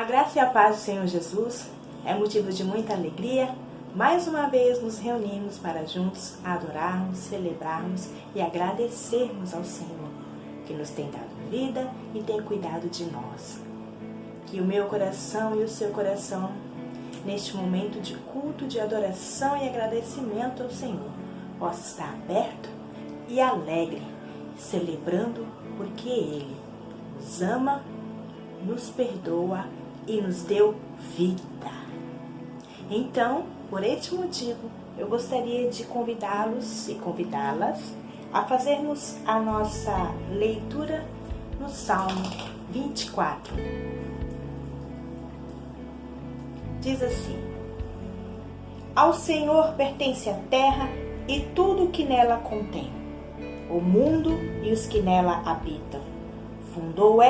graça e a paz do Senhor Jesus é motivo de muita alegria. Mais uma vez nos reunimos para juntos adorarmos, celebrarmos e agradecermos ao Senhor, que nos tem dado vida e tem cuidado de nós. Que o meu coração e o seu coração, neste momento de culto, de adoração e agradecimento ao Senhor, possa estar aberto e alegre, celebrando porque Ele nos ama, nos perdoa e nos deu vida. Então, por este motivo, eu gostaria de convidá-los e convidá-las a fazermos a nossa leitura no Salmo 24. Diz assim: Ao Senhor pertence a terra e tudo o que nela contém, o mundo e os que nela habitam. Fundou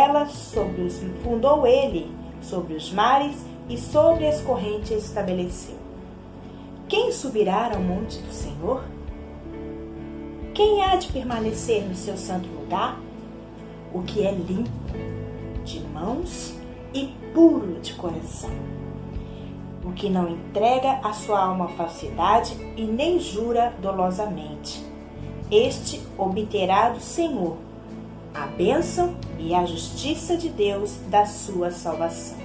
ele sobre os mares e sobre as correntes estabeleceu. Quem subirá ao monte do Senhor? Quem há de permanecer no seu santo lugar? O que é limpo de mãos e puro de coração. O que não entrega a sua alma à falsidade e nem jura dolosamente. Este obterá do Senhor a bênção e a justiça de Deus da sua salvação.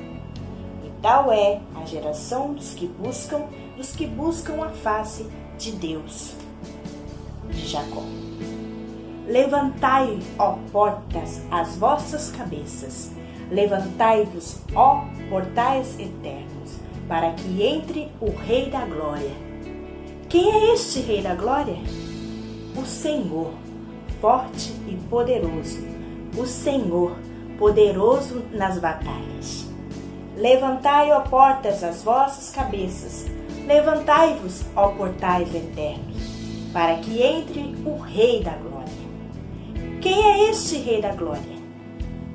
E tal é a geração dos que buscam a face de Deus, de Jacó. Levantai, ó portas, as vossas cabeças. Levantai-vos, ó portais eternos, para que entre o Rei da Glória. Quem é este Rei da Glória? O Senhor, forte e poderoso, o Senhor, poderoso nas batalhas. Levantai, ó portas, as vossas cabeças, levantai-vos, ó portais eternos, para que entre o Rei da Glória. Quem é este Rei da Glória?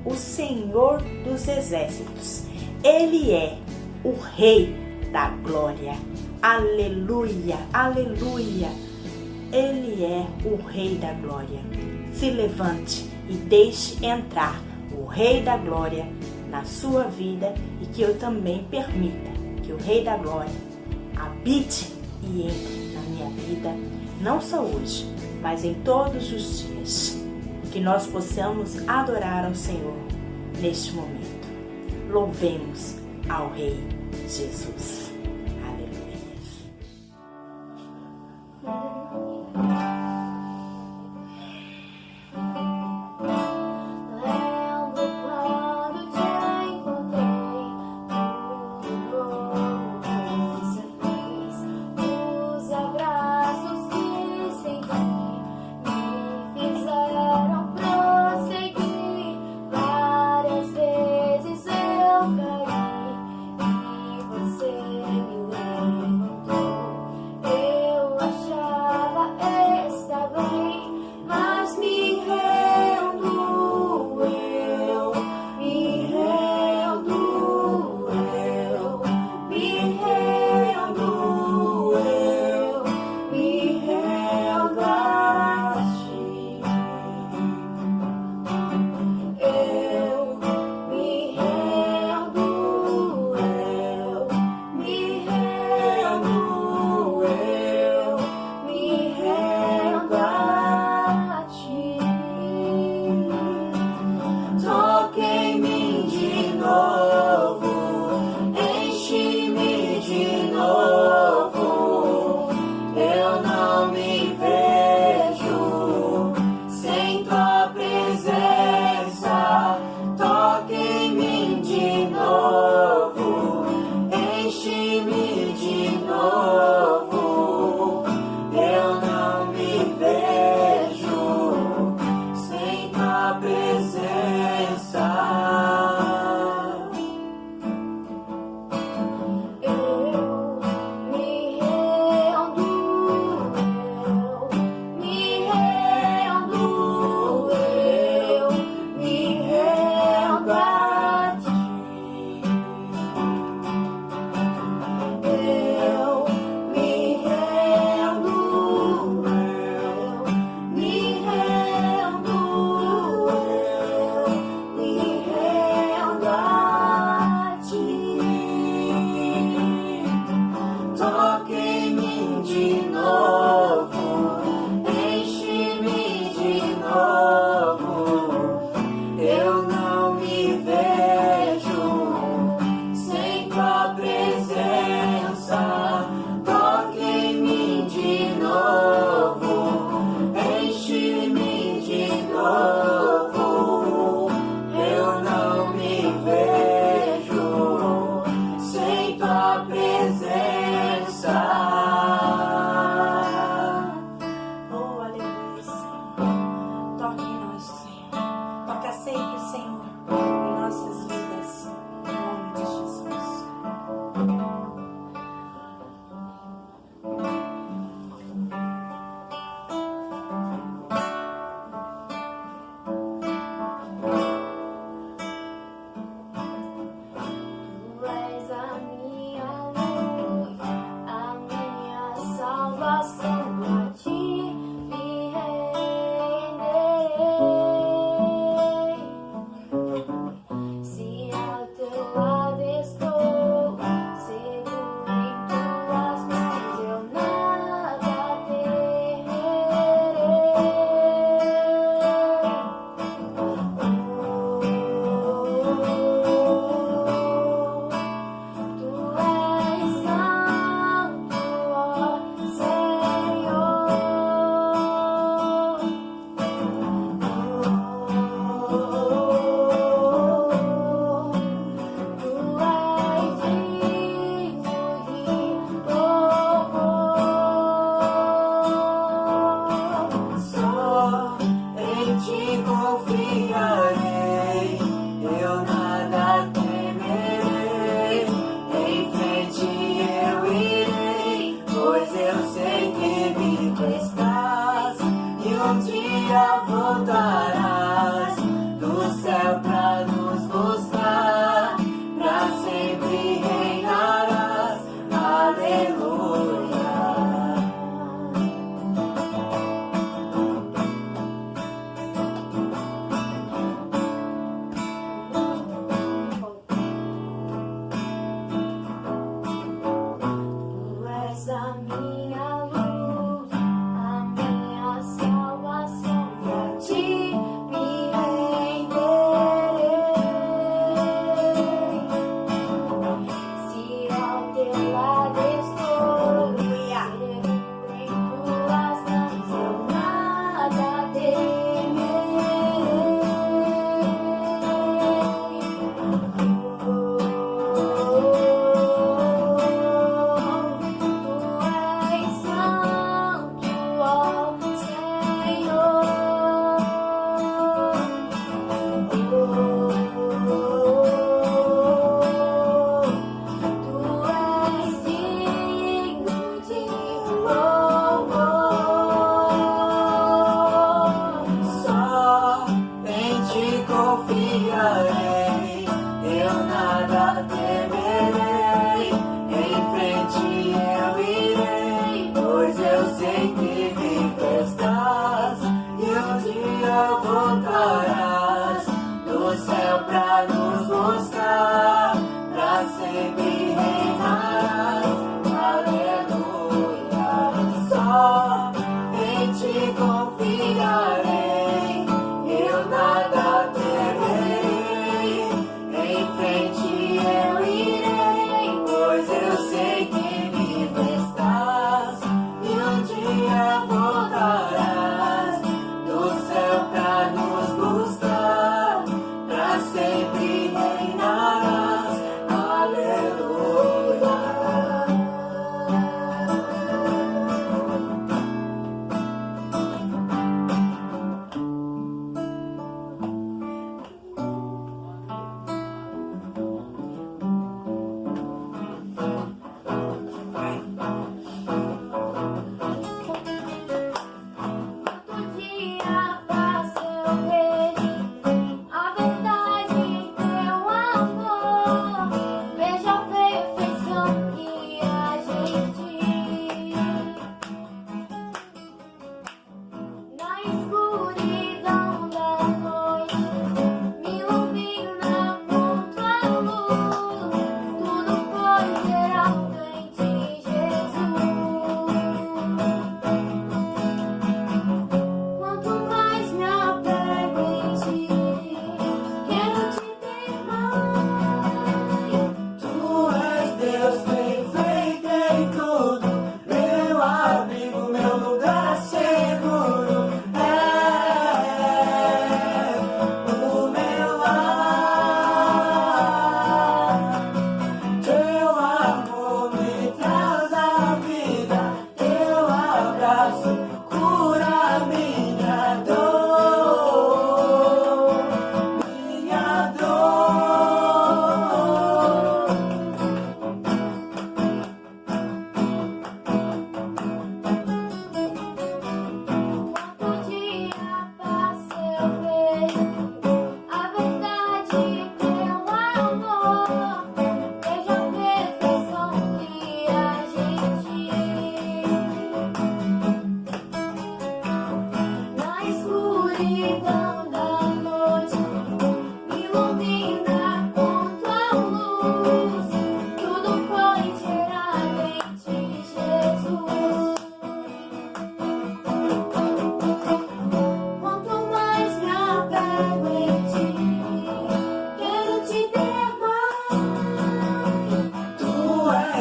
O Senhor dos Exércitos. Ele é o Rei da Glória. Aleluia, aleluia. Ele é o Rei da Glória. Se levante e deixe entrar o Rei da Glória na sua vida e que eu também permita que o Rei da Glória habite e entre na minha vida, não só hoje, mas em todos os dias. Que nós possamos adorar ao Senhor neste momento. Louvemos ao Rei Jesus. Você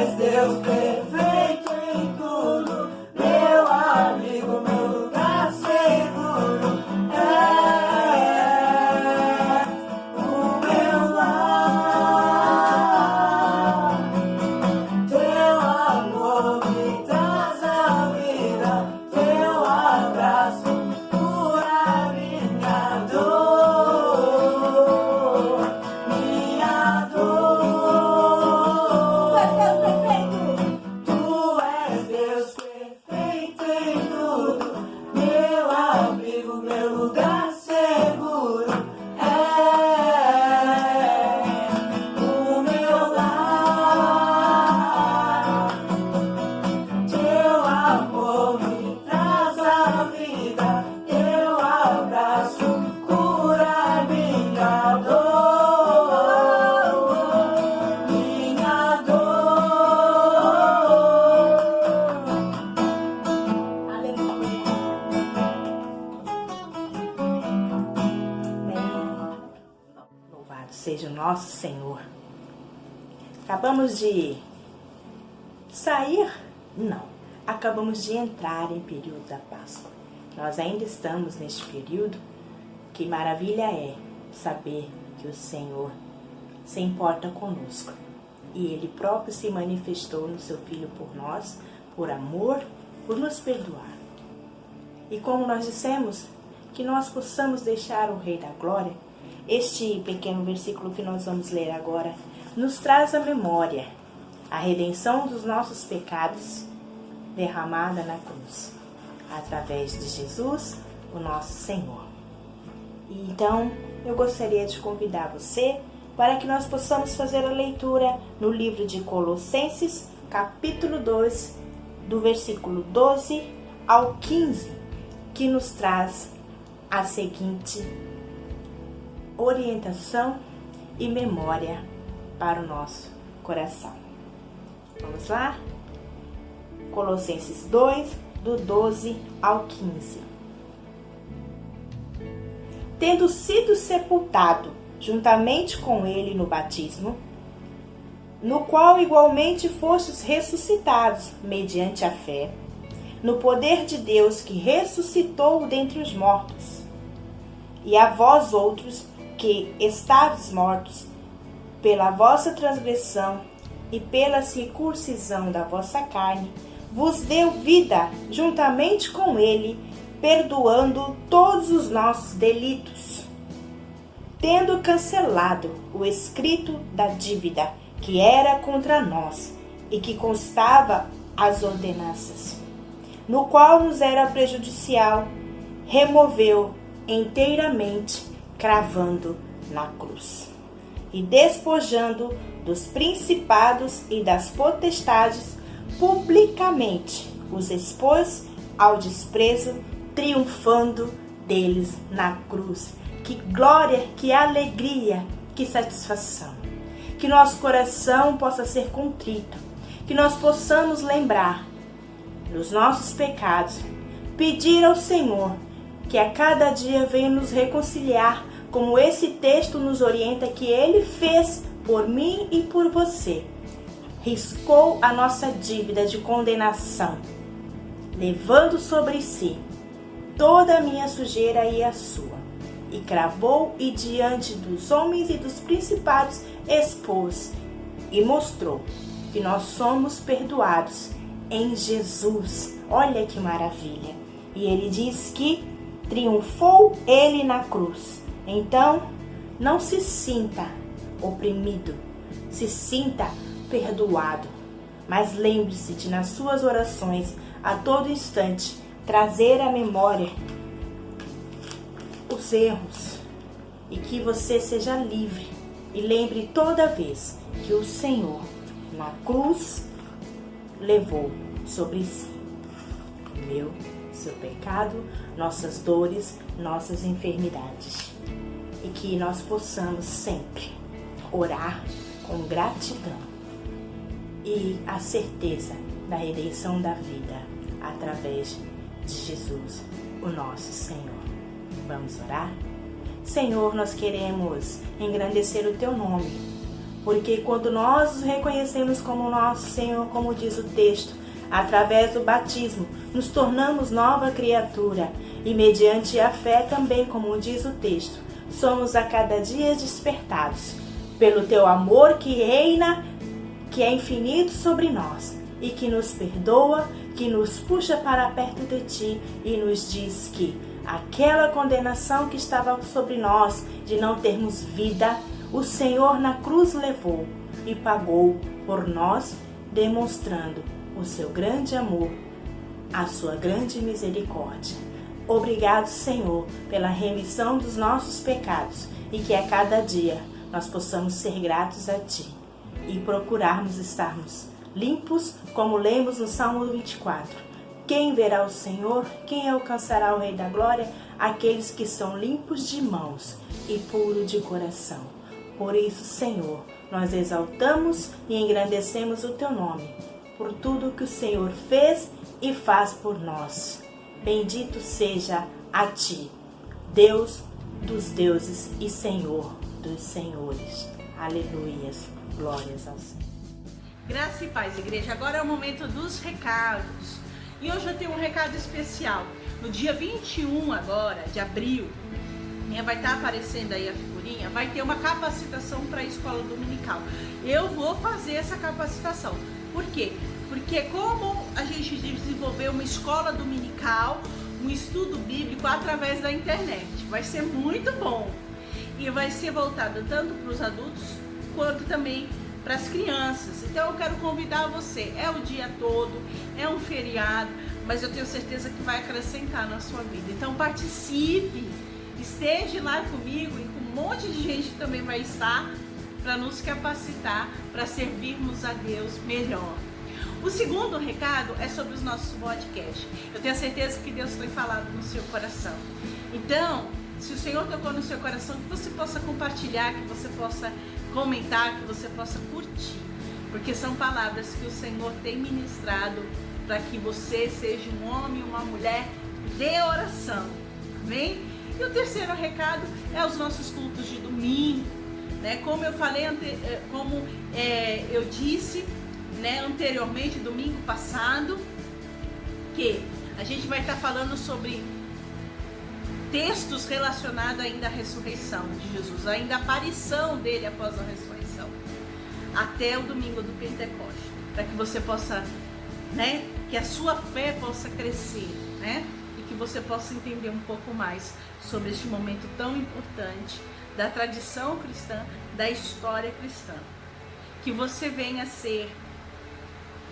és Deus perfeito em tudo, meu amigo, meu lugar seguro. O meu lar, teu amor me traz a vida, teu abraço cura minha dor, minha dor. Tu és Deus perfeito em tudo, meu amigo, meu lugar seguro. O meu lar, teu amor me traz a vida, teu abraço cura minha dor, minha dor. Aleluia. Louvado seja o nosso Senhor. Acabamos de sair? Não. Acabamos de entrar em período da Páscoa. Nós ainda estamos neste período. Que maravilha é saber que o Senhor se importa conosco. E Ele próprio se manifestou no seu Filho por nós, por amor, por nos perdoar. E como nós dissemos, que nós possamos deixar o Rei da Glória. Este pequeno versículo que nós vamos ler agora nos traz à memória a redenção dos nossos pecados derramada na cruz, através de Jesus, o nosso Senhor. E então, eu gostaria de convidar você para que nós possamos fazer a leitura no livro de Colossenses, capítulo 2, do versículo 12 ao 15, que nos traz a seguinte orientação e memória para o nosso coração. Vamos lá? Colossenses 2, do 12 ao 15. Tendo sido sepultado juntamente com ele no batismo, no qual igualmente fostes ressuscitados mediante a fé, no poder de Deus que ressuscitou dentre os mortos, e a vós outros que estáveis mortos pela vossa transgressão e pela circuncisão da vossa carne, vos deu vida juntamente com ele, perdoando todos os nossos delitos, tendo cancelado o escrito da dívida que era contra nós e que constava as ordenanças, no qual nos era prejudicial, removeu inteiramente, cravando na cruz, e despojando dos principados e das potestades, publicamente os expôs ao desprezo, triunfando deles na cruz. Que glória, que alegria, que satisfação. Que nosso coração possa ser contrito, que nós possamos lembrar dos nossos pecados, pedir ao Senhor que a cada dia venha nos reconciliar, como esse texto nos orienta, que Ele fez por mim e por você. Riscou a nossa dívida de condenação, levando sobre si toda a minha sujeira e a sua, e cravou e diante dos homens e dos principados expôs e mostrou que nós somos perdoados em Jesus. Olha que maravilha! E ele diz que triunfou ele na cruz. Então, não se sinta oprimido, se sinta perdoado, mas lembre-se de, nas suas orações, a todo instante, trazer à memória os erros e que você seja livre. E lembre toda vez que o Senhor, na cruz, levou sobre si o meu, seu pecado, nossas dores, nossas enfermidades. E que nós possamos sempre orar com gratidão e a certeza da redenção da vida através de Jesus, o nosso Senhor. Vamos orar? Senhor, nós queremos engrandecer o Teu nome Porque quando nós os reconhecemos como nosso Senhor, como diz o texto, através do batismo, nos tornamos nova criatura. E mediante a fé também, como diz o texto, somos a cada dia despertados pelo teu amor que reina, que é infinito sobre nós e que nos perdoa, que nos puxa para perto de ti e nos diz que aquela condenação que estava sobre nós de não termos vida, o Senhor na cruz levou e pagou por nós, demonstrando o seu grande amor, a sua grande misericórdia. Obrigado, Senhor, pela remissão dos nossos pecados e que a cada dia nós possamos ser gratos a Ti e procurarmos estarmos limpos, como lemos no Salmo 24. Quem verá o Senhor? Quem alcançará o Rei da Glória? Aqueles que são limpos de mãos e puros de coração. Por isso, Senhor, nós exaltamos e engrandecemos o Teu nome, por tudo que o Senhor fez e faz por nós. Bendito seja a Ti, Deus dos deuses e Senhor dos senhores. Aleluias, glórias ao Senhor. Graça e paz, igreja. Agora é o momento dos recados. E hoje eu tenho um recado especial. No dia 21 agora, de abril, vai estar aparecendo aí a figurinha, vai ter uma capacitação para a escola dominical. Eu vou fazer essa capacitação. Por quê? Porque como a gente desenvolveu uma escola dominical, um estudo bíblico através da internet. Vai ser muito bom. E vai ser voltado tanto para os adultos, quanto também para as crianças. Então eu quero convidar você. É o dia todo, é um feriado, mas eu tenho certeza que vai acrescentar na sua vida. Então participe, esteja lá comigo e com um monte de gente que também vai estar para nos capacitar para servirmos a Deus melhor. O segundo recado é sobre os nossos podcasts. Eu tenho certeza que Deus tem falado no seu coração. Então, se o Senhor tocou no seu coração, que você possa compartilhar, que você possa comentar, que você possa curtir. Porque são palavras que o Senhor tem ministrado para que você seja um homem, uma mulher de oração. Amém? E o terceiro recado é os nossos cultos de domingo. Né? Como eu falei, eu disse, né, anteriormente, domingo passado, que a gente vai estar falando sobre textos relacionados ainda à ressurreição de Jesus, ainda à aparição dele após a ressurreição, até o domingo do Pentecostes, para que você possa, né, que a sua fé possa crescer, né, e que você possa entender um pouco mais sobre este momento tão importante da tradição cristã, da história cristã. Que você venha ser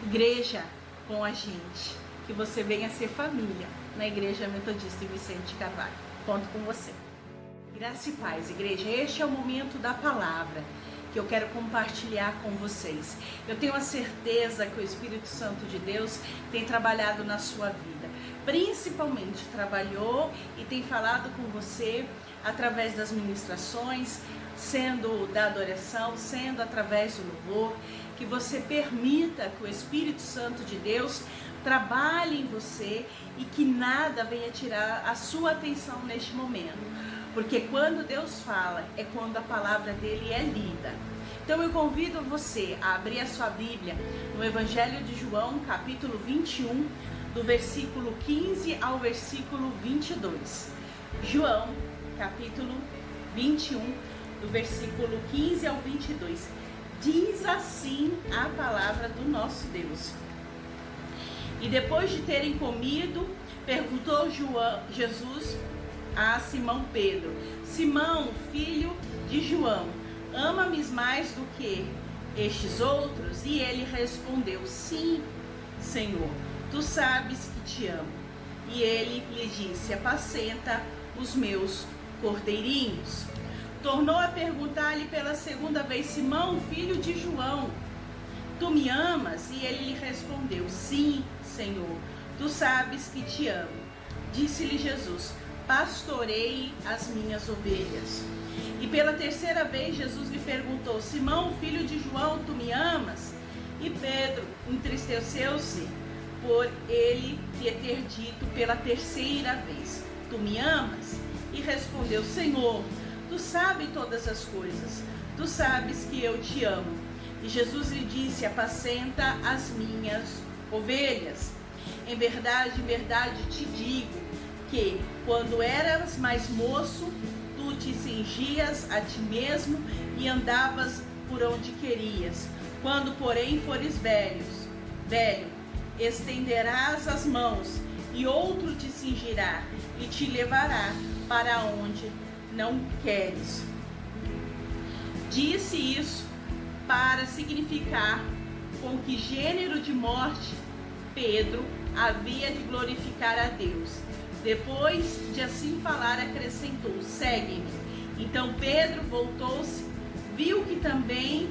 igreja com a gente, que você venha ser família na Igreja Metodista em Vicente Carvalho. Conto com você. Graça e paz, igreja. Este é o momento da palavra que eu quero compartilhar com vocês. Eu tenho a certeza que o Espírito Santo de Deus tem trabalhado na sua vida. Principalmente trabalhou e tem falado com você através das ministrações, sendo da adoração, sendo através do louvor. Que você permita que o Espírito Santo de Deus trabalhe em você e que nada venha tirar a sua atenção neste momento. Porque quando Deus fala, é quando a palavra dele é lida. Então eu convido você a abrir a sua Bíblia no Evangelho de João, capítulo 21, do versículo 15 ao versículo 22. João, capítulo 21, do versículo 15 ao 22. Diz assim a palavra do nosso Deus. E depois de terem comido, perguntou Jesus a Simão Pedro: Simão, filho de João, ama-me mais do que estes outros? E ele respondeu: Sim, Senhor, tu sabes que te amo. E ele lhe disse: apacenta os meus cordeirinhos. Tornou a perguntar-lhe pela segunda vez: Simão, filho de João, tu me amas? E ele lhe respondeu: Sim, Senhor, tu sabes que te amo. Disse-lhe Jesus: pastorei as minhas ovelhas. E pela terceira vez Jesus lhe perguntou: Simão, filho de João, tu me amas? E Pedro entristeceu-se por ele lhe ter dito pela terceira vez: tu me amas? E respondeu: Senhor, tu sabes todas as coisas, tu sabes que eu te amo. E Jesus lhe disse: apacenta as minhas ovelhas. Em verdade te digo que, quando eras mais moço, tu te cingias a ti mesmo e andavas por onde querias. Quando, porém, fores velho, estenderás as mãos, e outro te cingirá e te levará para onde não queres. Disse isso para significar com que gênero de morte Pedro havia de glorificar a Deus. Depois de assim falar, acrescentou: segue-me. Então Pedro voltou-se, viu que também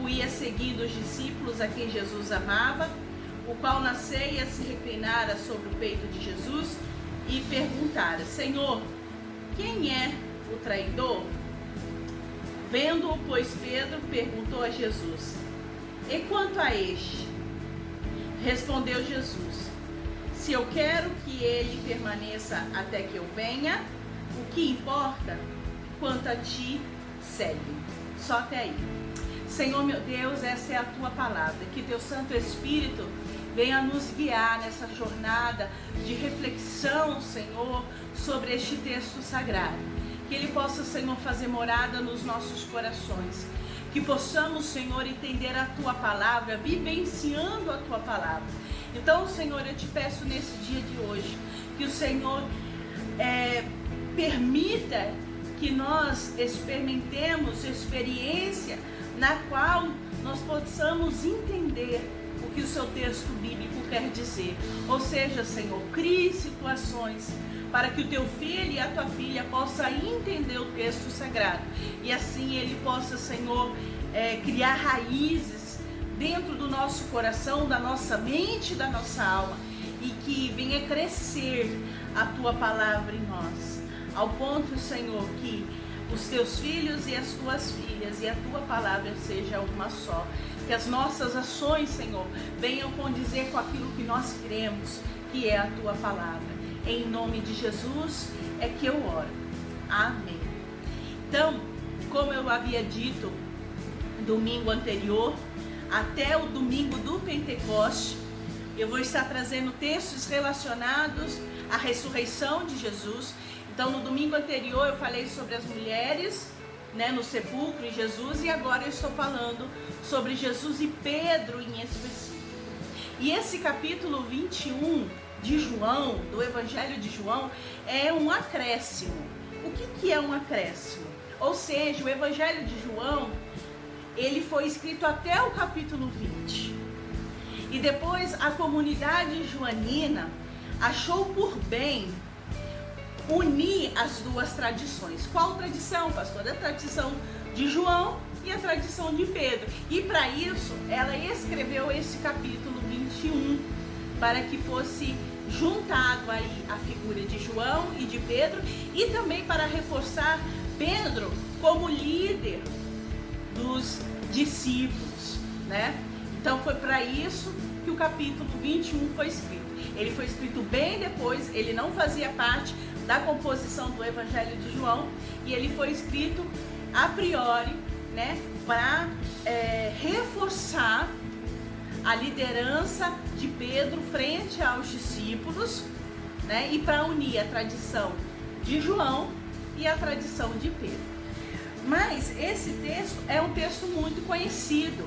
o ia seguindo os discípulos a quem Jesus amava, o qual na ceia se reclinara sobre o peito de Jesus e perguntara: Senhor, quem é o traidor? Vendo-o, pois, Pedro perguntou a Jesus: e quanto a este? Respondeu Jesus: se eu quero que ele permaneça até que eu venha, o que importa? Quanto a ti, segue. Só até aí. Senhor meu Deus, essa é a tua palavra. Que teu Santo Espírito venha nos guiar nessa jornada de reflexão, Senhor, sobre este texto sagrado. Que ele possa, Senhor, fazer morada nos nossos corações. Que possamos, Senhor, entender a tua palavra, vivenciando a tua palavra. Então, Senhor, eu te peço nesse dia de hoje, que o Senhor permita que nós experimentemos experiência na qual nós possamos entender o que o seu texto bíblico quer dizer. Ou seja, Senhor, crie situações para que o teu filho e a tua filha possam entender o texto sagrado. E assim ele possa, Senhor, criar raízes dentro do nosso coração, da nossa mente, da nossa alma. E que venha crescer a tua palavra em nós. Ao ponto, Senhor, que os teus filhos e as tuas filhas e a tua palavra seja uma só. Que as nossas ações, Senhor, venham condizer com aquilo que nós cremos, que é a tua palavra. Em nome de Jesus é que eu oro. Amém. Então, como eu havia dito domingo anterior, até o domingo do Pentecoste, eu vou estar trazendo textos relacionados à ressurreição de Jesus. Então, no domingo anterior eu falei sobre as mulheres, no sepulcro e Jesus, e agora eu estou falando sobre Jesus e Pedro em específico. E esse capítulo 21 de João, do Evangelho de João, é um acréscimo. O que é um acréscimo? Ou seja, o Evangelho de João, ele foi escrito até o capítulo 20. E depois a comunidade joanina achou por bem unir as duas tradições. Qual tradição, pastor? A tradição de João e a tradição de Pedro. E para isso, ela escreveu esse capítulo 21, para que fosse juntado aí a figura de João e de Pedro, e também para reforçar Pedro como líder dos discípulos, Então foi para isso que o capítulo 21 foi escrito. Ele foi escrito bem depois, ele não fazia parte da composição do Evangelho de João, e ele foi escrito a priori, para reforçar a liderança de Pedro frente aos discípulos, e para unir a tradição de João e a tradição de Pedro. Mas esse texto é um texto muito conhecido,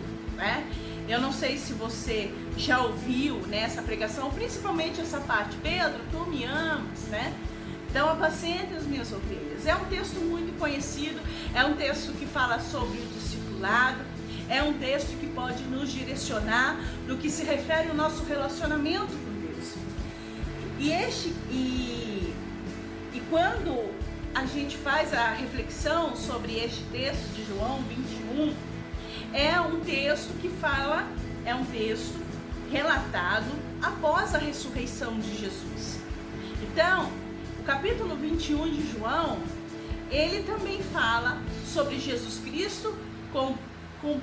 Eu não sei se você já ouviu essa pregação, principalmente essa parte: Pedro, tu me amas, Então apacenta as minhas ovelhas. É um texto muito conhecido, é um texto que fala sobre o discipulado, é um texto que pode nos direcionar no que se refere ao nosso relacionamento com Deus. E quando a gente faz a reflexão sobre este texto de João 21, é um texto que fala, é um texto relatado após a ressurreição de Jesus. Então, o capítulo 21 de João, ele também fala sobre Jesus Cristo com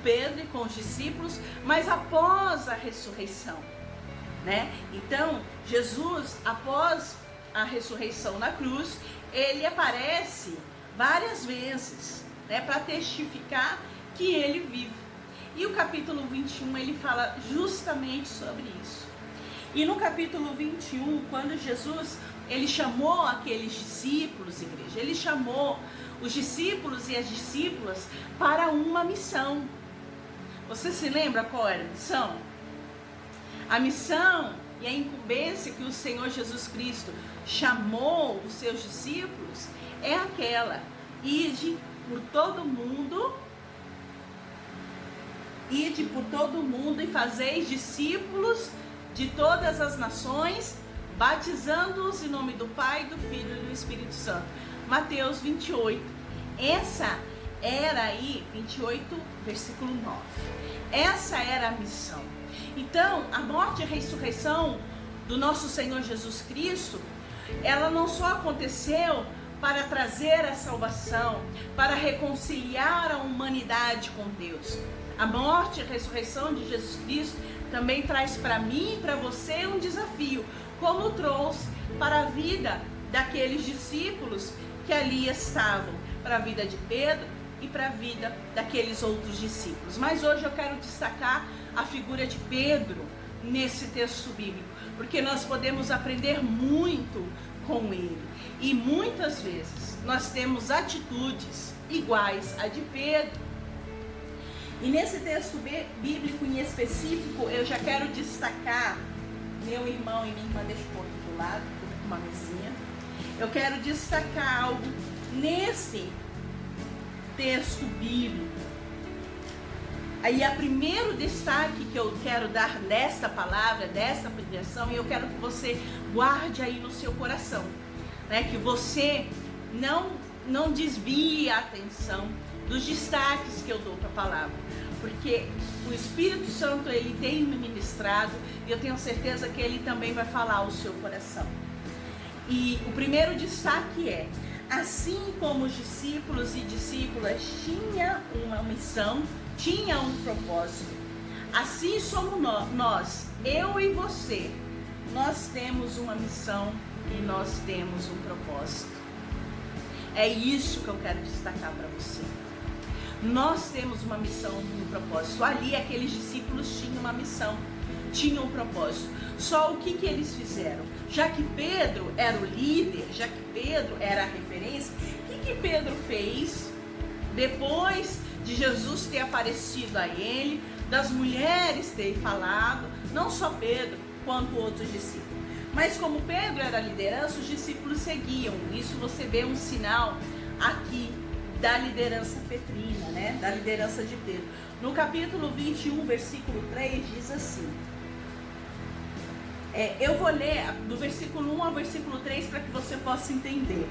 Pedro e com os discípulos, mas após a ressurreição, Então, Jesus, após a ressurreição na cruz, ele aparece várias vezes, né, para testificar que ele vive. E o capítulo 21 ele fala justamente sobre isso. E no capítulo 21, quando Jesus ele chamou aqueles discípulos, igreja, ele chamou os discípulos e as discípulas para uma missão. Você se lembra qual era a missão? A missão e a incumbência que o Senhor Jesus Cristo chamou os seus discípulos é aquela: ide por todo mundo, ide por todo mundo e fazeis discípulos de todas as nações, batizando-os em nome do Pai, do Filho e do Espírito Santo. Mateus 28. Essa era aí, 28, versículo 9. Essa era a missão. Então, a morte e a ressurreição do nosso Senhor Jesus Cristo, ela não só aconteceu para trazer a salvação, para reconciliar a humanidade com Deus. A morte e a ressurreição de Jesus Cristo também traz para mim e para você um desafio, como trouxe para a vida daqueles discípulos que ali estavam, para a vida de Pedro e para a vida daqueles outros discípulos. Mas hoje eu quero destacar a figura de Pedro nesse texto bíblico, porque nós podemos aprender muito com ele. E muitas vezes nós temos atitudes iguais à de Pedro. E nesse texto bíblico em específico, eu já quero destacar, meu irmão e minha irmã, deixa eu pôr aqui do lado, com uma mesinha. Eu quero destacar algo nesse texto bíblico. Aí, o primeiro destaque que eu quero dar desta palavra, desta pregação, e eu quero que você guarde aí no seu coração, né? Que você não desvie a atenção dos destaques que eu dou para a palavra, porque o Espírito Santo ele tem me ministrado e eu tenho certeza que ele também vai falar ao seu coração. E o primeiro destaque é: assim como os discípulos e discípulas tinham uma missão, tinham um propósito, assim somos nós, eu e você, nós temos uma missão e nós temos um propósito. É isso que eu quero destacar para você. Nós temos uma missão e um propósito. Ali aqueles discípulos tinham uma missão, tinham um propósito. Só o que eles fizeram? Já que Pedro era o líder, já que Pedro era a referência, o que Pedro fez depois de Jesus ter aparecido a ele, das mulheres terem falado, não só Pedro, quanto outros discípulos. Mas como Pedro era a liderança, os discípulos seguiam. Isso você vê um sinal aqui da liderança petrina, né? Da liderança de Pedro. No capítulo 21, versículo 3, diz assim. Eu vou ler do versículo 1 ao versículo 3 para que você possa entender.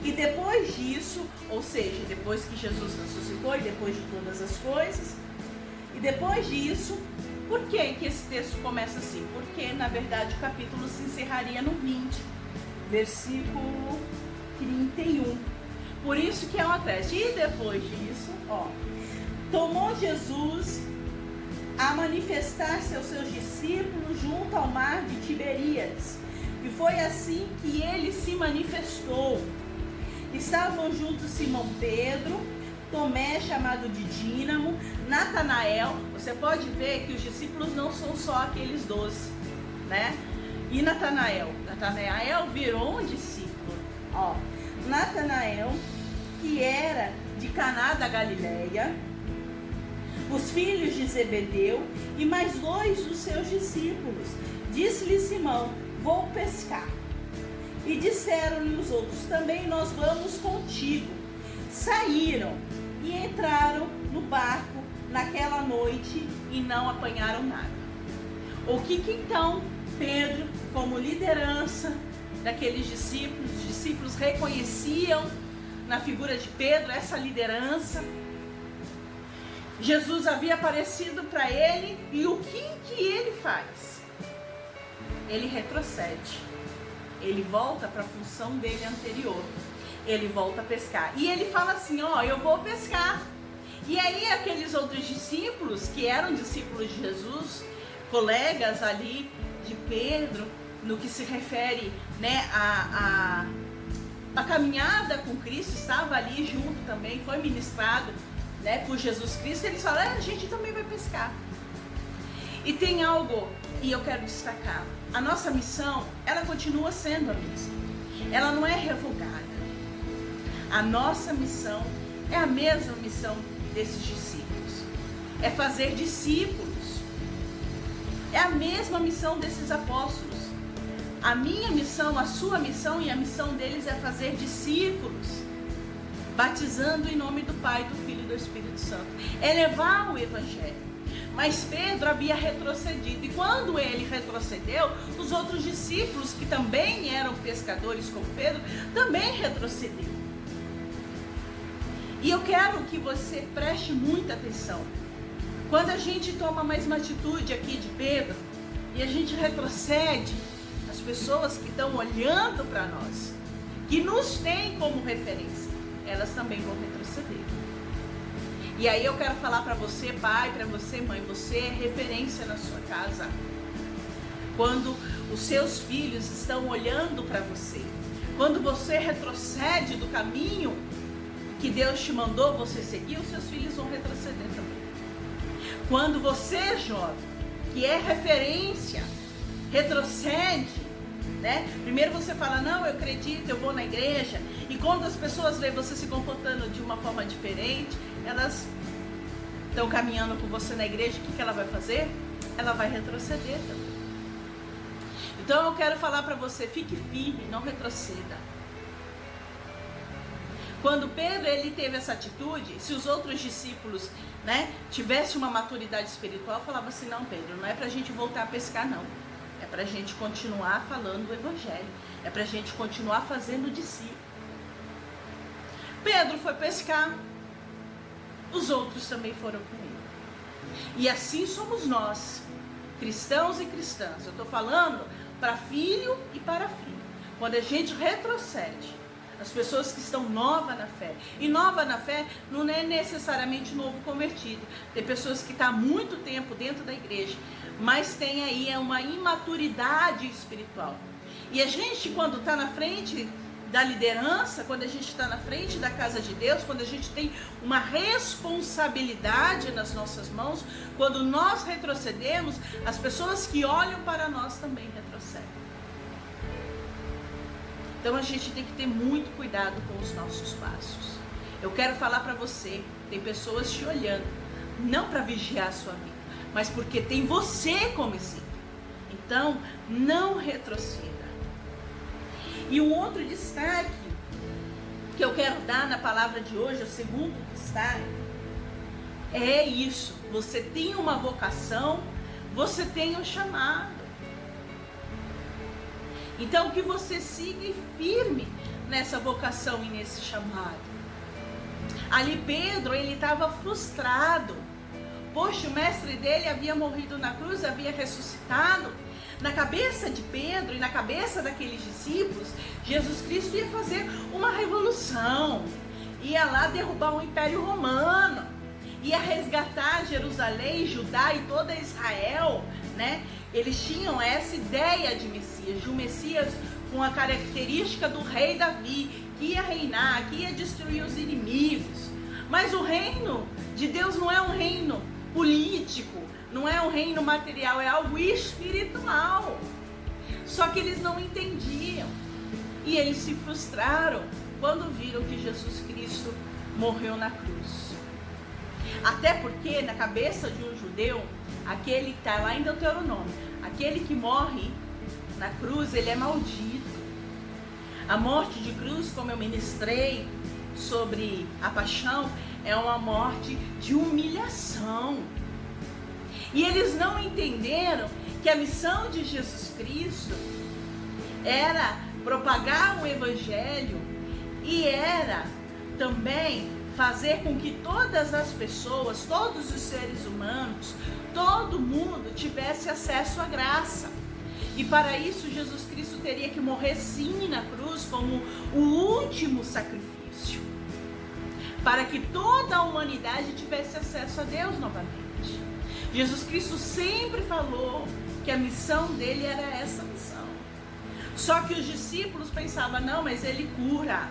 E depois disso, ou seja, depois que Jesus ressuscitou e depois de todas as coisas, e depois disso, por que esse texto começa assim? Porque, na verdade, o capítulo se encerraria no 20, versículo 31. Por isso que é uma teste. E depois disso, tomou Jesus a manifestar-se aos seus discípulos junto ao mar de Tiberíades. E foi assim que ele se manifestou. Estavam juntos Simão Pedro, Tomé, chamado de Dínamo, Natanael. Você pode ver que os discípulos não são só aqueles 12, né? E Natanael virou um discípulo. Natanael, que era de Caná da Galileia, os filhos de Zebedeu e mais 2 dos seus discípulos. Disse-lhe Simão: vou pescar. E disseram-lhe os outros também: nós vamos contigo. Saíram e entraram no barco naquela noite e não apanharam nada. O que então Pedro, como liderança daqueles discípulos, os discípulos reconheciam na figura de Pedro essa liderança. Jesus havia aparecido para ele e o que ele faz? Ele retrocede. Ele volta para a função dele anterior. Ele volta a pescar. E ele fala assim: eu vou pescar. E aí aqueles outros discípulos, que eram discípulos de Jesus, colegas ali de Pedro, no que se refere, né, a caminhada com Cristo, estava ali junto também, foi ministrado, né, por Jesus Cristo. Eles falaram, a gente também vai pescar. E tem algo, e eu quero destacar, a nossa missão, ela continua sendo a mesma, ela não é revogada. A nossa missão é a mesma missão desses discípulos, é fazer discípulos, é a mesma missão desses apóstolos. A minha missão, a sua missão e a missão deles é fazer discípulos, batizando em nome do Pai, do Filho e do Espírito Santo, é levar o Evangelho. Mas Pedro havia retrocedido, e quando ele retrocedeu, os outros discípulos, que também eram pescadores como Pedro, também retrocederam. E eu quero que você preste muita atenção. Quando a gente toma mais uma atitude aqui de Pedro, e a gente retrocede, as pessoas que estão olhando para nós, que nos têm como referência, elas também vão retroceder. E aí eu quero falar para você, pai, para você, mãe, você é referência na sua casa. Quando os seus filhos estão olhando para você, quando você retrocede do caminho que Deus te mandou você seguir, os seus filhos vão retroceder também. Quando você, jovem, que é referência, retrocede, né? Primeiro você fala, não, eu acredito, eu vou na igreja, e quando as pessoas veem você se comportando de uma forma diferente, elas estão caminhando com você na igreja, o que ela vai fazer? Ela vai retroceder também. Então eu quero falar para você, fique firme, não retroceda. Quando Pedro ele teve essa atitude, se os outros discípulos, né, tivessem uma maturidade espiritual, falava assim, não, Pedro, não é pra gente voltar a pescar, não. É pra gente continuar falando o Evangelho. É pra gente continuar fazendo discípulo. Pedro foi pescar, os outros também foram com ele. E assim somos nós, cristãos e cristãs. Eu estou falando para filho e para filho. Quando a gente retrocede, as pessoas que estão nova na fé. E nova na fé não é necessariamente novo convertido. Tem pessoas que estão há muito tempo dentro da igreja, mas tem aí uma imaturidade espiritual. E a gente, quando está na frente da liderança, quando a gente está na frente da casa de Deus, quando a gente tem uma responsabilidade nas nossas mãos, quando nós retrocedemos, as pessoas que olham para nós também retrocedem. Então a gente tem que ter muito cuidado com os nossos passos. Eu quero falar para você, tem pessoas te olhando, não para vigiar a sua vida, mas porque tem você como exemplo. Então, não retroceda. E um outro destaque que eu quero dar na palavra de hoje, o segundo destaque, é isso. Você tem uma vocação, você tem um chamado. Então, que você siga firme nessa vocação e nesse chamado. Ali Pedro, ele estava frustrado. Poxa, o mestre dele havia morrido na cruz, havia ressuscitado. Na cabeça de Pedro e na cabeça daqueles discípulos, Jesus Cristo ia fazer uma revolução. Ia lá derrubar o Império Romano. Ia resgatar Jerusalém, Judá e toda Israel, né? Eles tinham essa ideia de Messias, de um Messias com a característica do rei Davi, que ia reinar, que ia destruir os inimigos. Mas o reino de Deus não é um reino político, não é um reino material, é algo espiritual. Só que eles não entendiam. E eles se frustraram quando viram que Jesus Cristo morreu na cruz. Até porque na cabeça de um judeu, aquele que está lá em Deuteronômio, aquele que morre na cruz, ele é maldito. A morte de cruz, como eu ministrei sobre a paixão, é uma morte de humilhação. E eles não entenderam que a missão de Jesus Cristo era propagar o Evangelho e era também fazer com que todas as pessoas, todos os seres humanos, todo mundo tivesse acesso à graça. E para isso Jesus Cristo teria que morrer sim na cruz como o último sacrifício, para que toda a humanidade tivesse acesso a Deus novamente. Jesus Cristo sempre falou que a missão dele era essa missão. Só que os discípulos pensavam, não, mas ele cura,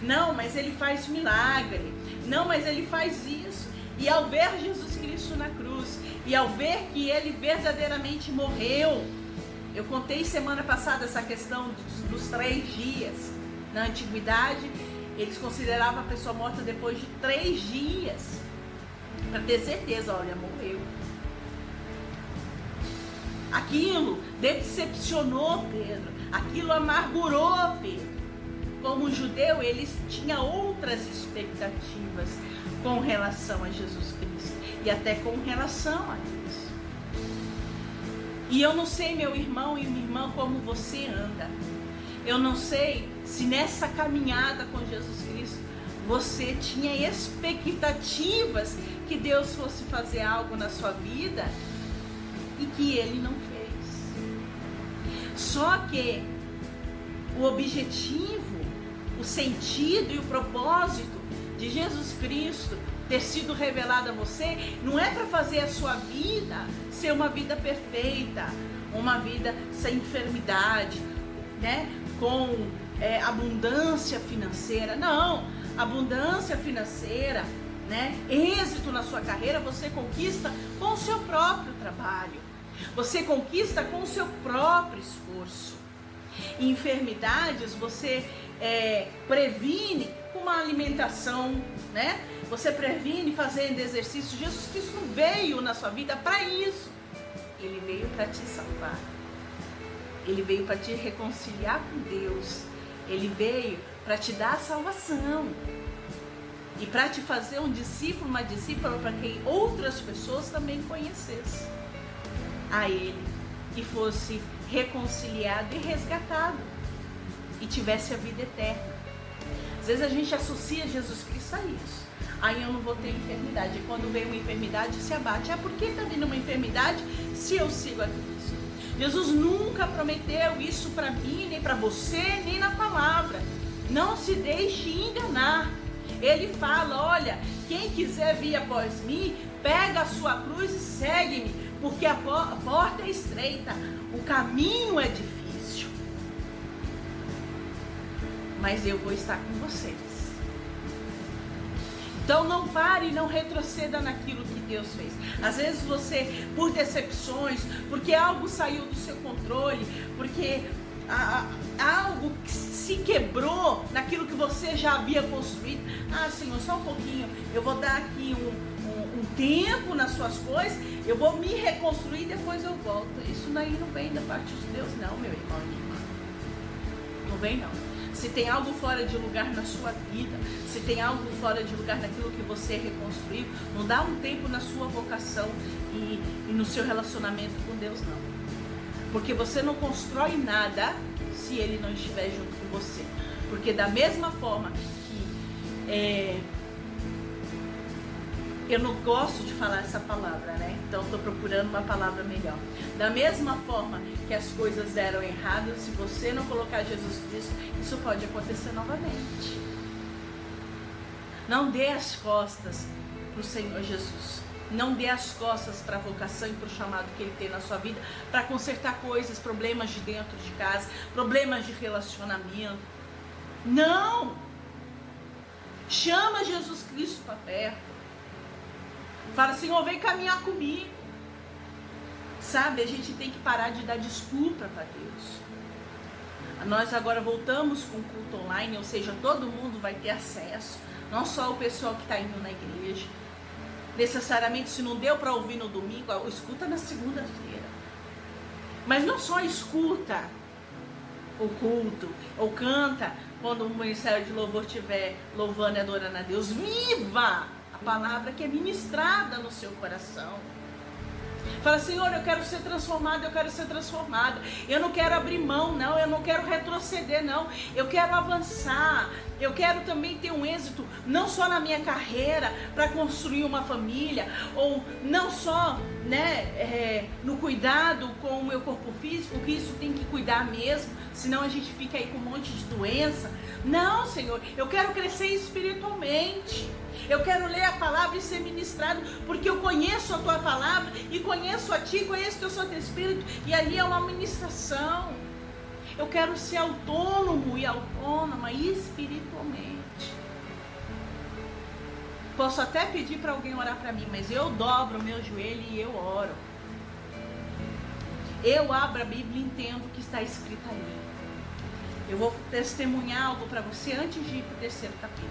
não, mas ele faz milagre, não, mas ele faz isso. E ao ver Jesus Cristo na cruz, e ao ver que ele verdadeiramente morreu, eu contei semana passada essa questão dos 3 dias. Na antiguidade, eles consideravam a pessoa morta depois de 3 dias, para ter certeza, olha, morreu. Aquilo decepcionou Pedro, aquilo amargurou Pedro. Como judeu, ele tinha outras expectativas com relação a Jesus Cristo e até com relação a Deus. E eu não sei, meu irmão e minha irmã, como você anda. Eu não sei se nessa caminhada com Jesus Cristo você tinha expectativas que Deus fosse fazer algo na sua vida e que Ele não fez. Só que o objetivo, o sentido e o propósito de Jesus Cristo ter sido revelado a você não é para fazer a sua vida ser uma vida perfeita, uma vida sem enfermidade, né? Com abundância financeira. Não, abundância financeira, né? Êxito na sua carreira você conquista com o seu próprio trabalho, você conquista com o seu próprio esforço. Enfermidades você previne com uma alimentação, né? Você previne fazendo exercício. Jesus Cristo não veio na sua vida para isso. Ele veio para te salvar. Ele veio para te reconciliar com Deus. Ele veio para te dar a salvação. E para te fazer um discípulo, uma discípula, para que outras pessoas também conhecessem a Ele. E fosse reconciliado e resgatado. E tivesse a vida eterna. Às vezes a gente associa Jesus Cristo a isso. Aí eu não vou ter enfermidade. E quando vem uma enfermidade, se abate. Por que está vindo uma enfermidade se eu sigo a Cristo? Jesus nunca prometeu isso para mim, nem para você, nem na palavra. Não se deixe enganar. Ele fala, olha, quem quiser vir após mim, pega a sua cruz e segue-me. Porque a porta é estreita, o caminho é difícil. Mas eu vou estar com vocês. Então não pare e não retroceda naquilo que Deus fez. Às vezes você, por decepções, porque algo saiu do seu controle, porque algo se quebrou naquilo que você já havia construído. Senhor, só um pouquinho, eu vou dar aqui um tempo nas suas coisas, eu vou me reconstruir e depois eu volto. Isso daí não vem da parte de Deus não, meu irmão e minha irmã. Não vem não. Se tem algo fora de lugar na sua vida, se tem algo fora de lugar naquilo que você reconstruiu, não dá um tempo na sua vocação e no seu relacionamento com Deus, não. Porque você não constrói nada se Ele não estiver junto com você. Porque da mesma forma que... eu não gosto de falar essa palavra, né? Então estou procurando uma palavra melhor. Da mesma forma que as coisas deram errado, se você não colocar Jesus Cristo, isso pode acontecer novamente. Não dê as costas para o Senhor Jesus. Não dê as costas para a vocação e para o chamado que Ele tem na sua vida, para consertar coisas, problemas de dentro de casa, problemas de relacionamento. Não! Chama Jesus Cristo para perto. Fala, Senhor, vem caminhar comigo. Sabe, a gente tem que parar de dar desculpa para Deus. Nós agora voltamos com o culto online, ou seja, todo mundo vai ter acesso. Não só o pessoal que está indo na igreja. Necessariamente, se não deu para ouvir no domingo, escuta na segunda-feira. Mas não só escuta o culto, ou canta quando o ministério de louvor estiver louvando e adorando a Deus. Viva a palavra que é ministrada no seu coração. Fala, Senhor, eu quero ser transformado, eu quero ser transformada. Eu não quero abrir mão, não. Eu não quero retroceder, não. Eu quero avançar. Eu quero também ter um êxito, não só na minha carreira, para construir uma família, ou não só, né, no cuidado com o meu corpo físico, que isso tem que cuidar mesmo, senão a gente fica aí com um monte de doença. Não, Senhor, eu quero crescer espiritualmente. Eu quero ler a palavra e ser ministrado, porque eu conheço a tua palavra e conheço a ti, conheço o teu Santo Espírito, e ali é uma ministração. Eu quero ser autônomo e autônoma espiritualmente. Posso até pedir para alguém orar para mim, mas eu dobro o meu joelho e eu oro. Eu abro a Bíblia e entendo o que está escrito ali. Eu vou testemunhar algo para você antes de ir para o 3º capítulo.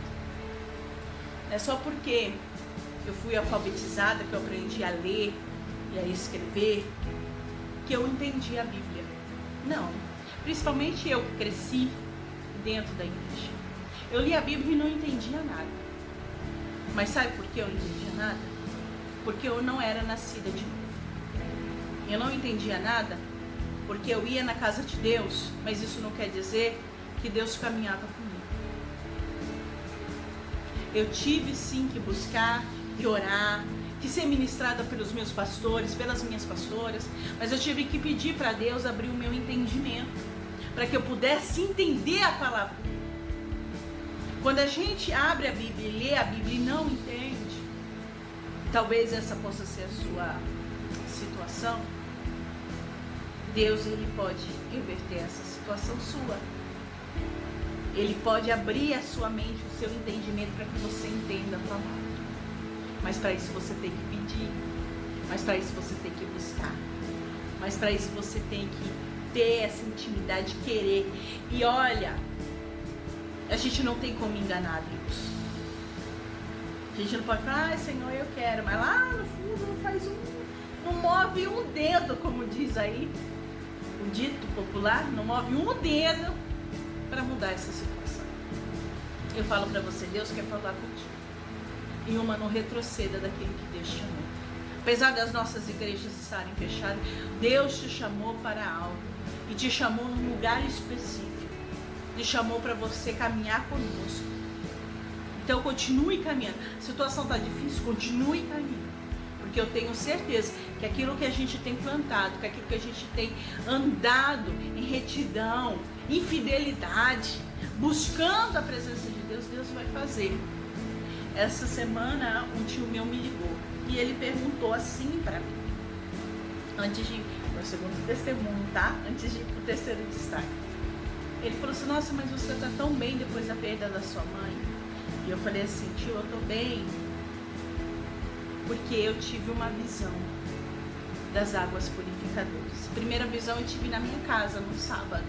Não é só porque eu fui alfabetizada, que eu aprendi a ler e a escrever, que eu entendi a Bíblia. Não. Principalmente eu que cresci dentro da igreja. Eu li a Bíblia e não entendia nada. Mas sabe por que eu não entendia nada? Porque eu não era nascida de novo. Eu não entendia nada porque eu ia na casa de Deus, mas isso não quer dizer que Deus caminhava comigo. Eu tive sim que buscar e orar, que ser ministrada pelos meus pastores, pelas minhas pastoras, mas eu tive que pedir para Deus abrir o meu entendimento, para que eu pudesse entender a palavra. Quando a gente abre a Bíblia e lê a Bíblia e não entende, talvez essa possa ser a sua situação, Deus ele pode reverter essa situação sua. Ele pode abrir a sua mente, o seu entendimento para que você entenda a palavra. Mas para isso você tem que pedir. Mas para isso você tem que buscar. Mas para isso você tem que ter essa intimidade, querer. E olha, a gente não tem como enganar Deus. A gente não pode falar, Senhor, eu quero. Mas lá no fundo não faz não move um dedo, como diz aí o dito popular, não move um dedo para mudar essa situação. Eu falo para você, Deus quer falar contigo. E não retroceda daquilo que Deus te chamou. Apesar das nossas igrejas estarem fechadas, Deus te chamou para algo. E te chamou num lugar específico. Te chamou para você caminhar conosco. Então continue caminhando. A situação está difícil, continue caminhando. Porque eu tenho certeza que aquilo que a gente tem plantado, que aquilo que a gente tem andado em retidão, em fidelidade, buscando a presença de Deus, Deus vai fazer. Essa semana um tio meu me ligou e ele perguntou assim para mim, antes de ir para o 2º testemunho, tá? Antes de ir para o 3º destaque. Ele falou assim, nossa, mas você está tão bem depois da perda da sua mãe. E eu falei assim, tio, eu tô bem porque eu tive uma visão das águas purificadoras. A primeira visão eu tive na minha casa no sábado.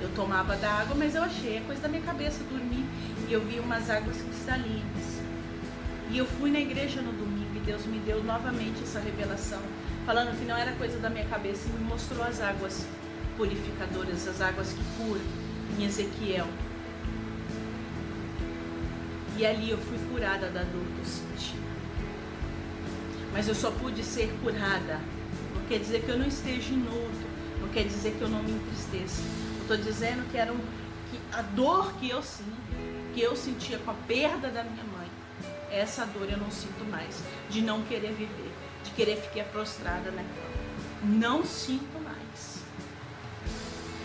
Eu tomava da água, mas eu achei, é coisa da minha cabeça, dormir, e eu vi umas águas cristalinas. E eu fui na igreja no domingo e Deus me deu novamente essa revelação, falando que não era coisa da minha cabeça, e me mostrou as águas purificadoras, as águas que curam, em Ezequiel. E ali eu fui curada da dor que eu senti. Mas eu só pude ser curada. Não quer dizer que eu não esteja em luto, não quer dizer que eu não me entristeça. Estou dizendo que que a dor que eu sinto, que eu sentia com a perda da minha mãe, essa dor eu não sinto mais, de não querer viver, de querer ficar prostrada na cama. Não sinto mais.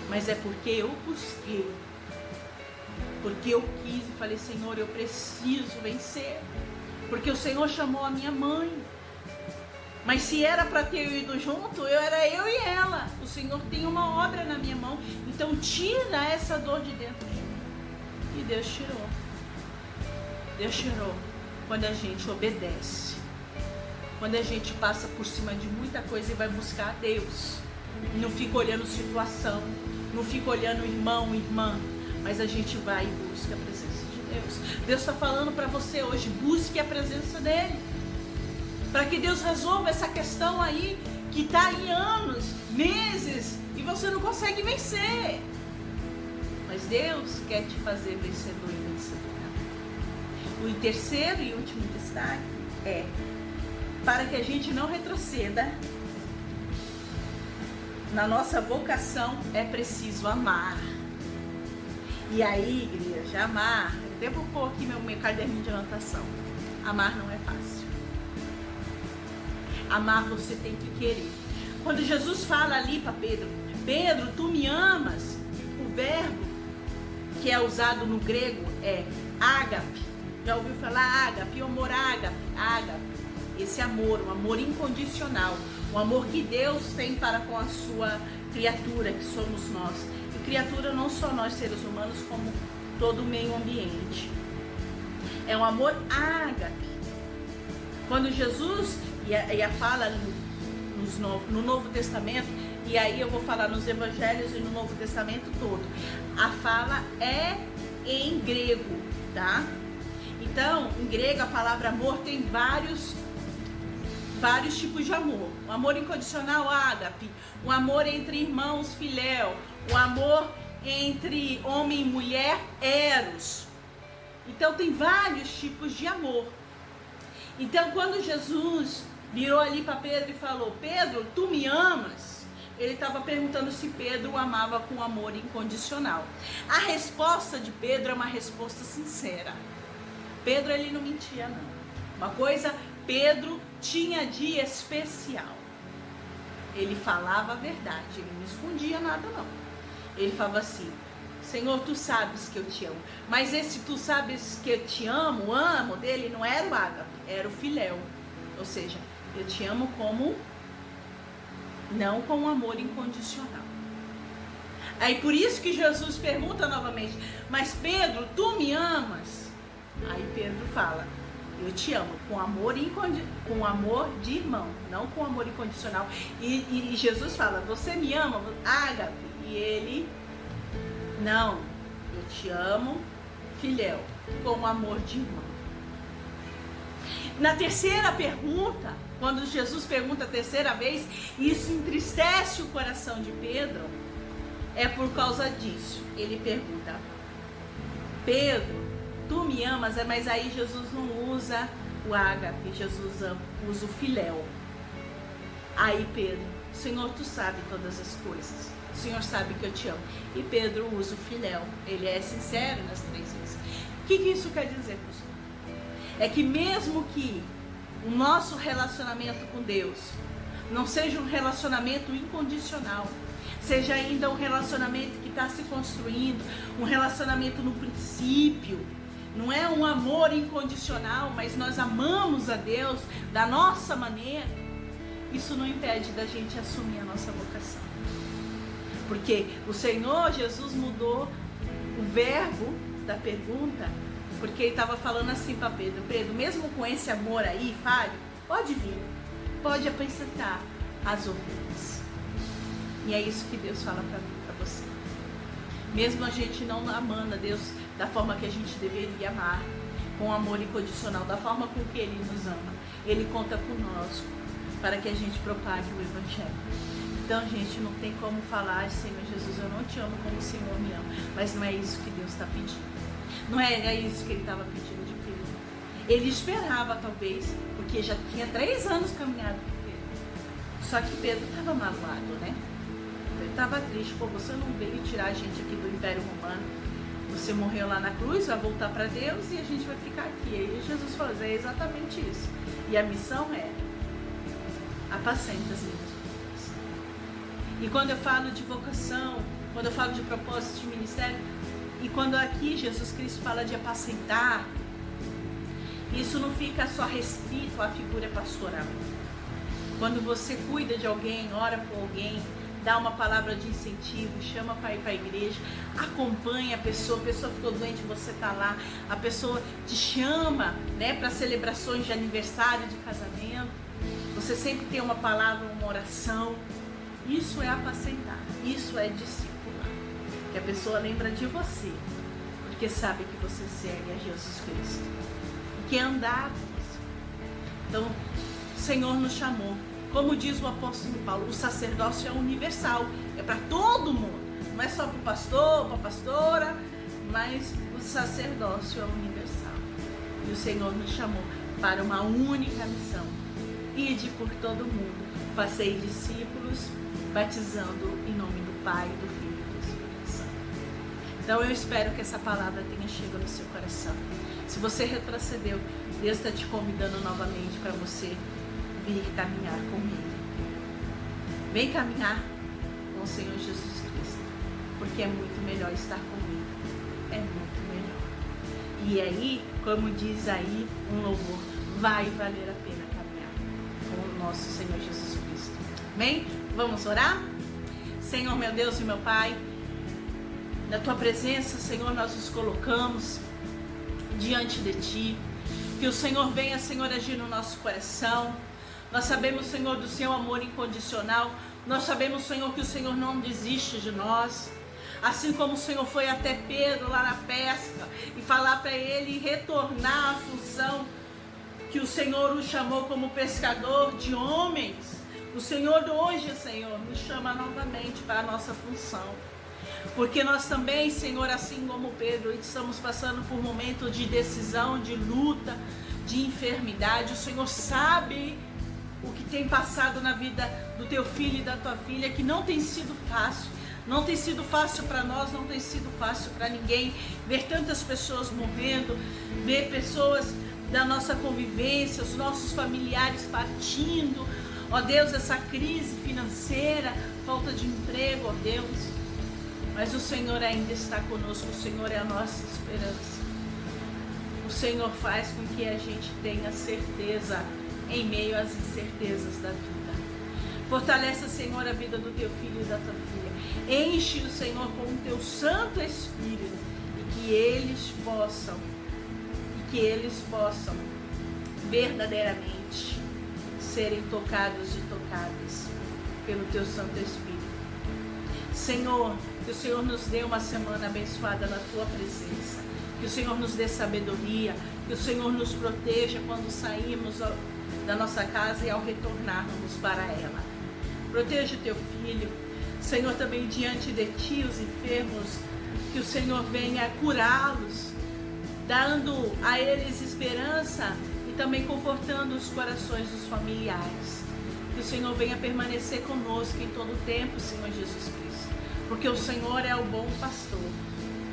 Mas é porque eu busquei, porque eu quis e falei, Senhor, eu preciso vencer, porque o Senhor chamou a minha mãe. Mas se era para ter ido junto, era eu e ela. O Senhor tem uma obra na minha mão, então tira essa dor de dentro de mim. E Deus tirou. Deus tirou quando a gente obedece. Quando a gente passa por cima de muita coisa e vai buscar a Deus. Não fica olhando situação, não fica olhando irmão, irmã, mas a gente vai e busca a presença de Deus. Deus está falando para você hoje, busque a presença dEle. Para que Deus resolva essa questão aí que está em anos, meses e você não consegue vencer. Mas Deus quer te fazer vencedor e vencedora. O 3º e último destaque é para que a gente não retroceda. Na nossa vocação é preciso amar. E aí, igreja, amar. Eu devo pôr aqui meu caderninho de anotação. Amar não é fácil. Amar você tem que querer. Quando Jesus fala ali para Pedro, Pedro, tu me amas, o verbo que é usado no grego é ágape. Já ouviu falar ágape, amor ágape, ágape. Esse amor, um amor incondicional. O amor que Deus tem para com a sua criatura, que somos nós. E criatura não só nós seres humanos, como todo o meio ambiente. É um amor ágape. Quando Jesus, e a fala no Novo Testamento, e aí eu vou falar nos Evangelhos e no Novo Testamento todo, a fala é em grego, tá? Então, em grego a palavra amor tem vários tipos de amor. O amor incondicional, ágape. O amor entre irmãos, filéu. O amor entre homem e mulher, eros. Então tem vários tipos de amor. Então quando Jesus virou ali para Pedro e falou: Pedro, tu me amas? Ele estava perguntando se Pedro o amava com amor incondicional. A resposta de Pedro é uma resposta sincera. Pedro, ele não mentia, não. Uma coisa Pedro tinha de especial: ele falava a verdade, ele não escondia nada, não. Ele falava assim: Senhor, tu sabes que eu te amo. Mas esse tu sabes que eu te amo, o amo dele não era o ágape, era o filéu. Ou seja, eu te amo não com amor incondicional. Aí por isso que Jesus pergunta novamente: mas Pedro, tu me amas? Aí Pedro fala: eu te amo com amor de irmão, não com amor incondicional. E Jesus fala: você me ama, ágape? E ele: não, eu te amo, filéu, com amor de irmão. Na terceira pergunta, quando Jesus pergunta a terceira vez, isso entristece o coração de Pedro, é por causa disso. Ele pergunta: Pedro, tu me amas? Mas aí Jesus não usa o ágape, Jesus usa o filéu. Aí Pedro: Senhor, tu sabe todas as coisas, o Senhor sabe que eu te amo. E Pedro usa o filéu, ele é sincero nas três vezes. O que isso quer dizer, pessoal? É que mesmo que o nosso relacionamento com Deus não seja um relacionamento incondicional, seja ainda um relacionamento que está se construindo, um relacionamento no princípio, não é um amor incondicional, mas nós amamos a Deus da nossa maneira, isso não impede da gente assumir a nossa vocação. Porque o Senhor Jesus mudou o verbo da pergunta, porque ele estava falando assim para Pedro: Pedro, mesmo com esse amor aí, falho, pode vir, pode apacentar as ovelhas. E é isso que Deus fala para você. Mesmo a gente não amando a Deus da forma que a gente deveria amar, com amor incondicional, da forma com que Ele nos ama, Ele conta conosco para que a gente propague o Evangelho. Então, gente, não tem como falar: Senhor Jesus, eu não te amo como o Senhor me ama. Mas não é isso que Deus está pedindo. Não é isso que Ele estava pedindo de Pedro. Ele esperava, talvez, porque já tinha 3 anos caminhado com Pedro. Só que Pedro estava magoado, né? Ele estava triste: pô, você não veio tirar a gente aqui do Império Romano. Você morreu lá na cruz, vai voltar para Deus e a gente vai ficar aqui. E aí Jesus falou: é exatamente isso. E a missão é: apacenta as minhas ovelhas. E quando eu falo de vocação, quando eu falo de propósito de ministério, e quando aqui Jesus Cristo fala de apacentar, isso não fica só restrito à figura pastoral. Quando você cuida de alguém, ora por alguém, dá uma palavra de incentivo, chama para ir para a igreja, acompanha a pessoa ficou doente, você está lá, a pessoa te chama, né, para celebrações de aniversário, de casamento, você sempre tem uma palavra, uma oração. Isso é apacentar, isso é discipular. Que a pessoa lembra de você, porque sabe que você segue a Jesus Cristo e quer andar com você. Então, o Senhor nos chamou. Como diz o apóstolo Paulo, o sacerdócio é universal, é para todo mundo. Não é só para o pastor, para a pastora, mas o sacerdócio é universal. E o Senhor nos chamou para uma única missão: ide por todo mundo, fazei discípulos, batizando em nome do Pai, do Filho e do Espírito Santo. Então eu espero que essa palavra tenha chegado no seu coração. Se você retrocedeu, Deus está te convidando novamente para você vir caminhar com Ele. Vem caminhar com o Senhor Jesus Cristo, porque é muito melhor estar com Ele. É muito melhor. E aí, como diz aí um louvor, vai valer a pena caminhar com o nosso Senhor Jesus Cristo. Amém? Vamos orar? Senhor, meu Deus e meu Pai, na Tua presença, Senhor, nós nos colocamos diante de Ti. Que o Senhor venha, Senhor, agir no nosso coração. Nós sabemos, Senhor, do Seu amor incondicional. Nós sabemos, Senhor, que o Senhor não desiste de nós. Assim como o Senhor foi até Pedro lá na pesca e falar para ele retornar à função que o Senhor o chamou como pescador de homens. O Senhor hoje, Senhor, nos chama novamente para a nossa função. Porque nós também, Senhor, assim como Pedro, estamos passando por um momento de decisão, de luta, de enfermidade. O Senhor sabe o que tem passado na vida do teu filho e da tua filha, que não tem sido fácil. Não tem sido fácil para nós, não tem sido fácil para ninguém. Ver tantas pessoas morrendo, ver pessoas da nossa convivência, os nossos familiares partindo. Ó Deus, essa crise financeira, falta de emprego, ó Deus. Mas o Senhor ainda está conosco, o Senhor é a nossa esperança. O Senhor faz com que a gente tenha certeza em meio às incertezas da vida. Fortalece, Senhor, a vida do teu filho e da tua filha. Enche o Senhor com o teu Santo Espírito e que eles possam verdadeiramente serem tocados e tocadas pelo teu Santo Espírito. Senhor, que o Senhor nos dê uma semana abençoada na tua presença. Que o Senhor nos dê sabedoria, que o Senhor nos proteja quando sairmos da nossa casa e ao retornarmos para ela. Proteja o teu filho, Senhor, também diante de ti, os enfermos, que o Senhor venha curá-los, dando a eles esperança e também confortando os corações dos familiares. Que o Senhor venha permanecer conosco em todo o tempo, Senhor Jesus Cristo, porque o Senhor é o bom pastor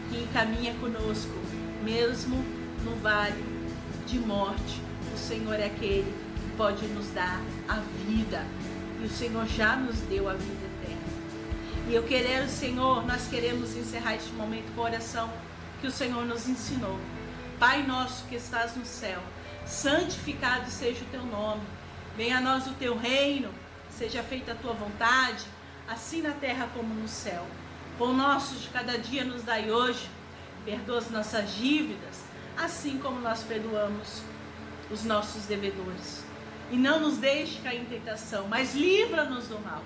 que encaminha conosco, mesmo no vale de morte. O Senhor é aquele que pode nos dar a vida, e o Senhor já nos deu a vida eterna. E eu quero, Senhor, nós queremos encerrar este momento com a oração que o Senhor nos ensinou. Pai nosso que estás no céu, santificado seja o teu nome. Venha a nós o teu reino, seja feita a tua vontade, assim na terra como no céu. Pão nosso de cada dia nos dai hoje, perdoa as nossas dívidas, assim como nós perdoamos os nossos devedores. E não nos deixe cair em tentação, mas livra-nos do mal,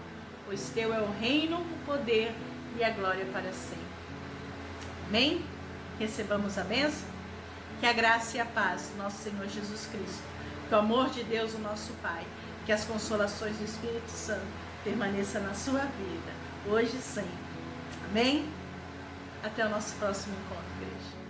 pois teu é o reino, o poder e a glória para sempre. Amém? Recebamos a bênção. Que a graça e a paz do nosso Senhor Jesus Cristo, que o amor de Deus, o nosso Pai, que as consolações do Espírito Santo permaneçam na sua vida, hoje e sempre. Amém? Até o nosso próximo encontro, igreja.